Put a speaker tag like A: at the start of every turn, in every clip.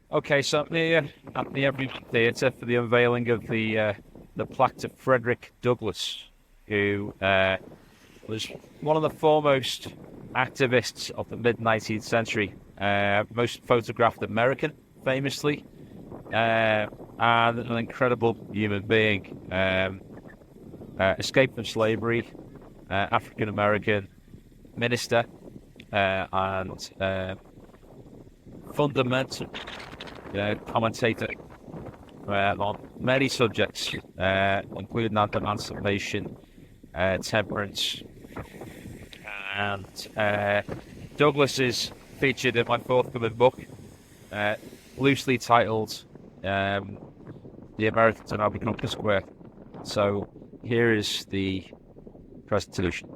A: Okay, so I'm here at the Everyman Theatre for the unveiling of the plaque to Frederick Douglass, who was one of the foremost activists of the mid 19th century, most photographed American, famously, and an incredible human being. Escaped from slavery, African American minister, and fundamental commentator on many subjects, including emancipation, temperance, and Douglas is featured in my forthcoming book, loosely titled "The Americans Are Now Become Square." So here is the presentation.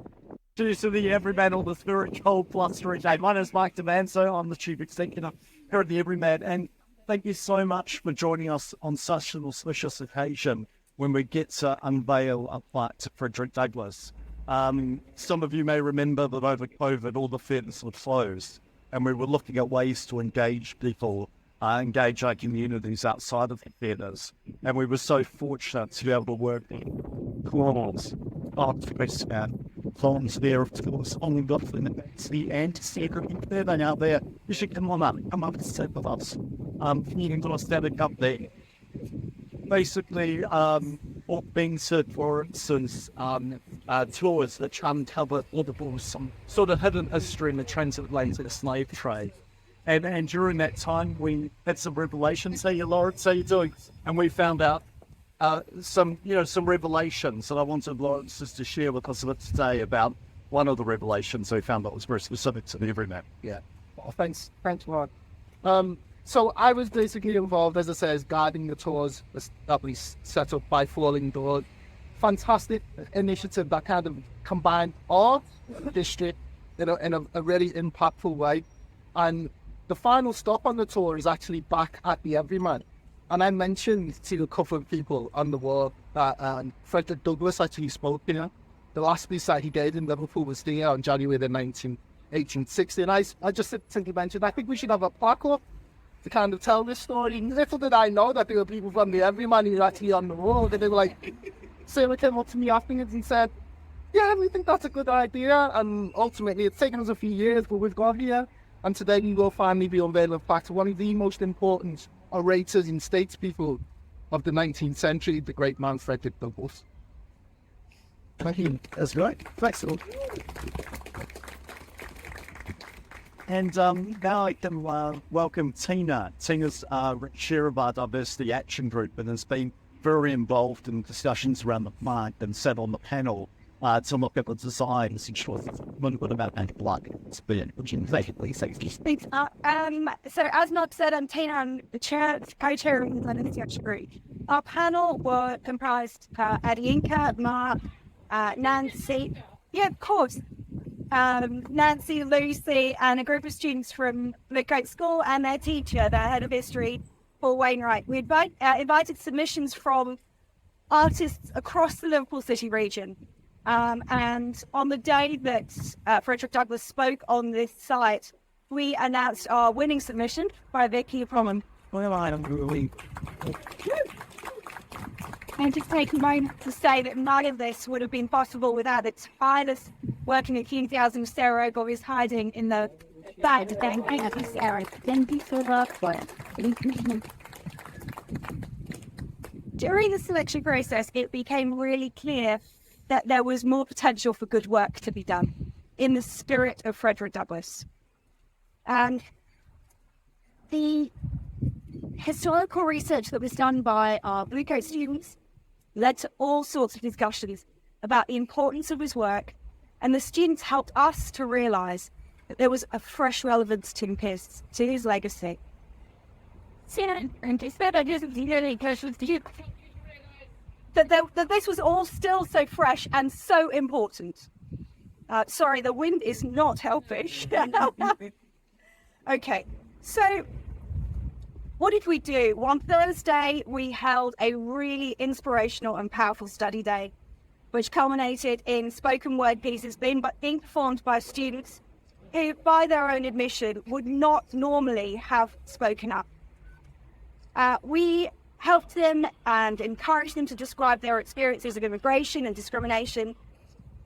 B: To the Everyman or the Spiritual Plus 3J. My name is Mike Demanso. I'm the Chief Executive here at the Everyman, and thank you so much for joining us on such an auspicious occasion when we get to unveil a plaque to Frederick Douglass. Some of you may remember that over COVID, all the theatres were closed, and we were looking at ways to engage people, engage our communities outside of the theatres. And we were so fortunate to be able to work with Laurence there, of course, on the anti-secret they're out there. You should come up and sit with us. You can go stand up there. Basically, all being said, for instance, tours that uncover Liverpool, some sort of hidden history in the transatlantic slave trade. And during that time, we had some revelations. Hey, Laurence, how you doing? And we found out some revelations that I wanted Laurence just to share with us today about one of the revelations we found that was very specific to the Everyman.
C: Yeah. Well, thanks, Mark. So I was basically involved, as I say, as guiding the tours that we set up by Falling Door. Fantastic initiative that kind of combined art, history, in a really impactful way. And the final stop on the tour is actually back at the Everyman. And I mentioned to a couple of people on the wall that Frederick Douglass actually spoke here. The last piece that he did in Liverpool was here on January the 19th, 1860. And I just simply mentioned, I think we should have a plaque up to kind of tell this story. Little did I know that there were people from the Everyman who were actually on the road. And they were like, Sarah came up to me afterwards and said, yeah, we think that's a good idea. And ultimately, it's taken us a few years, but we've got here. And today we will finally be unveiling a plaque to one of the most important orators and statespeople of the 19th century, the great man Frederick Douglass.
B: Thank you. That's right. Thanks. And now I can welcome Tina. Tina's chair of our Diversity Action Group and has been very involved in discussions around the plaque and sat on the panel to look at the designs and sure a little bit about that plaque. It's been basically
D: Thanks. So as Mark said, I'm Tina. I'm the co-chair of the Diversity Action Group. Our panel were comprised Adinka, Mark, Nancy, yeah, of course, Nancy, Lucy, and a group of students from Liverpool School and their teacher, their head of history, Paul Wainwright. We invited submissions from artists across the Liverpool City region. And on the day that Frederick Douglass spoke on this site, we announced our winning submission by Vicky from and just take a moment to say that none of this would have been possible without the tireless working enthusiasm of Sarah Ogle, who's hiding in the back. Thank you, Sarah. Thank you so much. During the selection process, it became really clear that there was more potential for good work to be done in the spirit of Frederick Douglass. And the historical research that was done by our Blue Coat students led to all sorts of discussions about the importance of his work, and the students helped us to realise that there was a fresh relevance to his legacy. That this was all still so fresh and so important. Sorry, the wind is not helping. Okay, so what did we do? One Thursday, we held a really inspirational and powerful study day, which culminated in spoken word pieces being performed by students who, by their own admission, would not normally have spoken up. We helped them and encouraged them to describe their experiences of immigration and discrimination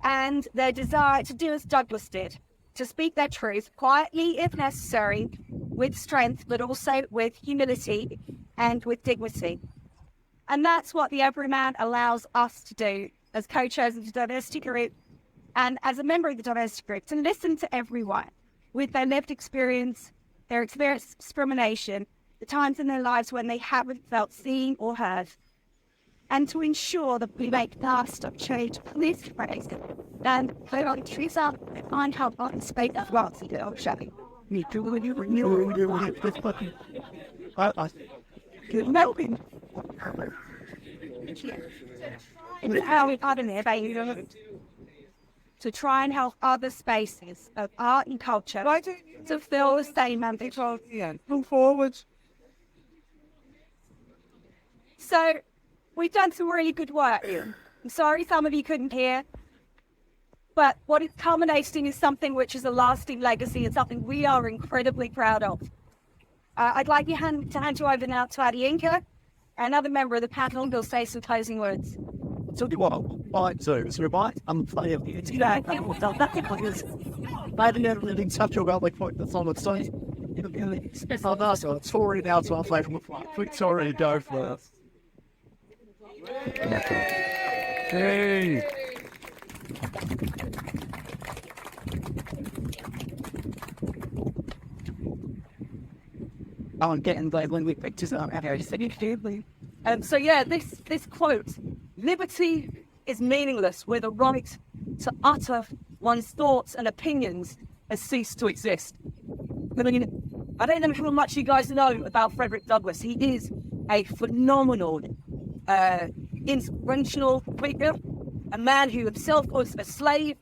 D: and their desire to do as Douglass did, to speak their truth quietly if necessary, with strength, but also with humility and with dignity. And that's what the Everyman allows us to do as co-chairs of the diversity group and as a member of the diversity group, to listen to everyone with their lived experience, their experience of discrimination, the times in their lives when they haven't felt seen or heard, and to ensure that we make lasting change for this phrase and put on trees up and help on space as well to do our sharing. Me too, when you this button. Good melting. How we got in there, baby. To try and help other spaces of art and culture to fill the same ambition. Move forward. So, we've done some really good work. I'm sorry some of you couldn't hear, but what is culminating is something which is a lasting legacy and something we are incredibly proud of. I'd like to hand you over now to Adiyinka, another member of the panel, who'll say some closing words.
B: So do what I do is remind I'm playing here today. I didn't really touch about like what that's on the site. I'm also touring out to our favourite Victoria go first. Hey. I'm getting labeling with pictures of
E: So yeah, this quote, liberty is meaningless where the right to utter one's thoughts and opinions has ceased to exist. I mean, I don't know how much you guys know about Frederick Douglass. He is a phenomenal, inspirational figure, a man who himself was a slave,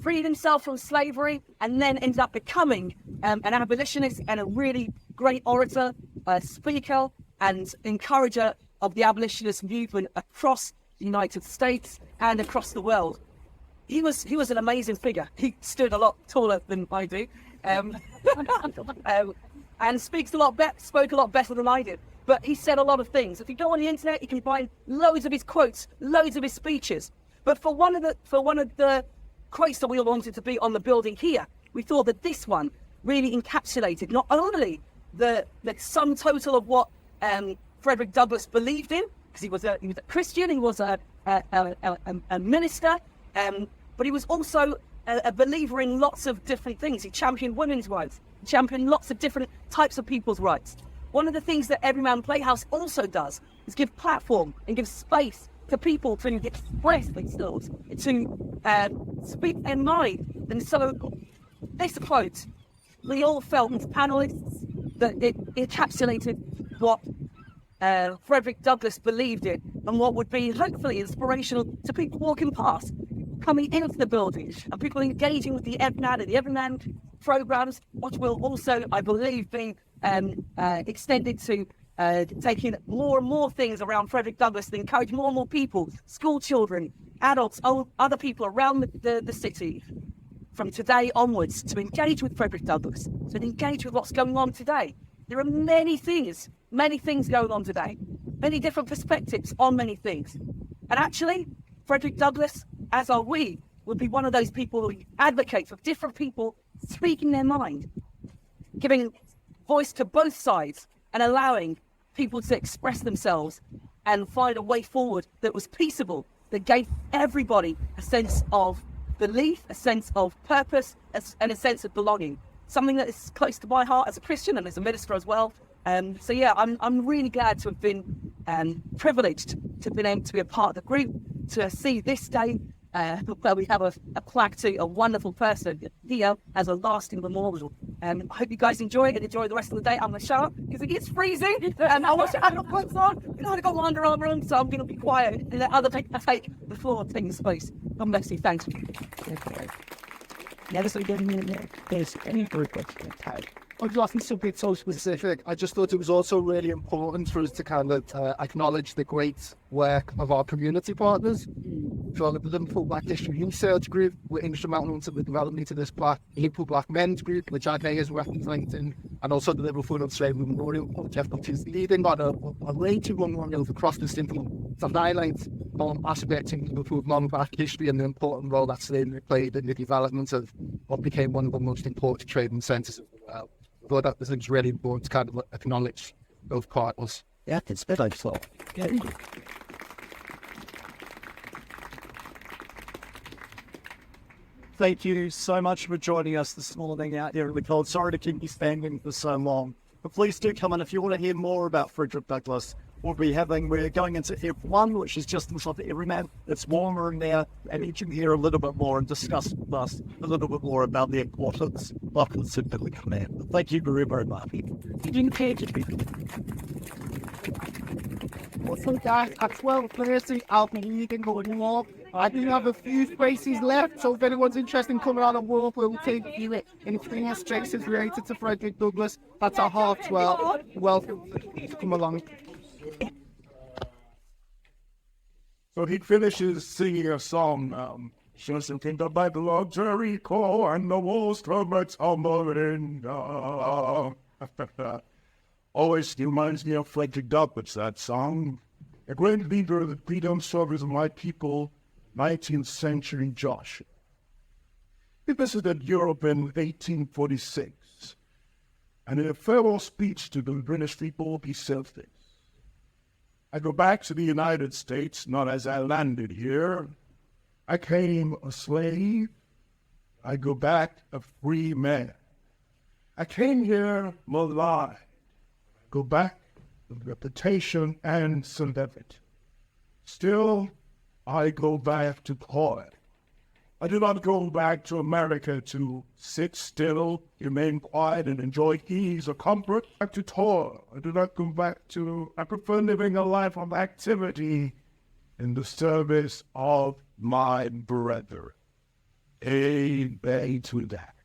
E: freed himself from slavery, and then ended up becoming an abolitionist and a really great orator, a speaker, and encourager of the abolitionist movement across the United States and across the world. He was an amazing figure. He stood a lot taller than I do, and spoke a lot better than I did. But he said a lot of things. If you go on the internet, you can find loads of his quotes, loads of his speeches. But for one of the quotes that we all wanted to be on the building here, we thought that this one really encapsulated not only the sum total of what Frederick Douglass believed in, because he was a Christian, he was a minister, but he was also a believer in lots of different things. He championed women's rights, he championed lots of different types of people's rights. One of the things that Everyman Playhouse also does is give platform and give space to people to express themselves, to speak their mind. And so this quote, we all felt as panelists that it encapsulated what Frederick Douglass believed in and what would be hopefully inspirational to people walking past, coming into the building, and people engaging with the Everyman and the Everyman programs, which will also, I believe, be extended to taking more and more things around Frederick Douglass to encourage more and more people, school children, adults, other people around the city from today onwards to engage with Frederick Douglass, to engage with what's going on today. There are many things going on today, many different perspectives on many things. And actually, Frederick Douglass, as are we, would be one of those people who advocate for different people speaking their mind, giving voice to both sides and allowing people to express themselves and find a way forward that was peaceable, that gave everybody a sense of belief, a sense of purpose, and a sense of belonging. Something that is close to my heart as a Christian and as a minister as well. So yeah, I'm really glad to have been privileged to have been able to be a part of the group, to see this day where we have a plaque to a wonderful person here as a lasting memorial. I hope you guys enjoy it and enjoy the rest of the day. I'm going to show up because it is freezing and I want to have my clothes on. And I've got my Under Armour on, so I'm going to be quiet and let other people take the floor, taking space. God bless you. Thanks.
B: Never so getting in there. There's any group of
C: I'd like to be so specific. I just thought it was also really important for us to kind of acknowledge the great work of our community partners. So the Liverpool Black History Research Group were instrumental into the development of this plaque. The Liverpool Black Men's Group, which I is representing, and also the Liverpool Slavery Memorial Project, which is leading on a range of memorials across the city to highlight aspects in Liverpool's modern black history and the important role that slavery played in the development of what became one of the most important trading centres of the world. I thought that this is really important to kind of acknowledge both partners.
B: Yeah, it's been like so. Thank you so much for joining us this morning out here in the cold. Sorry to keep you standing for so long. But please do come in if you want to hear more about Frederick Douglass. We're going into F1, which is just inside the Everyman. It's warmer in there, and you can hear a little bit more and discuss with us a little bit more about the importance of the command. Thank you very, very much.
C: So guys, at 12:30, I'll be leaving the walk. I do have a few spaces left, so if anyone's interested in coming on a walk, we'll take you in 3 spaces related to Frederick Douglass. That's at 12:30. Welcome to come along.
F: So he finishes singing a song, just think about the luxury core and the walls from its tumbling down. Always reminds me of Frederick Douglass, that song. A great leader of the freedom service of my people, 19th century Joshua. He visited Europe in 1846, and in a farewell speech to the British people, he said this: I go back to the United States not as I landed here. I came a slave. I go back a free man. I came here maligned. Go back with reputation and celebrity. Still, I go back to toil. I do not go back to America to sit still, remain quiet, and enjoy ease or comfort. Back to toil. I do not go back to. I prefer living a life of activity in the service of my brethren. Amen to that.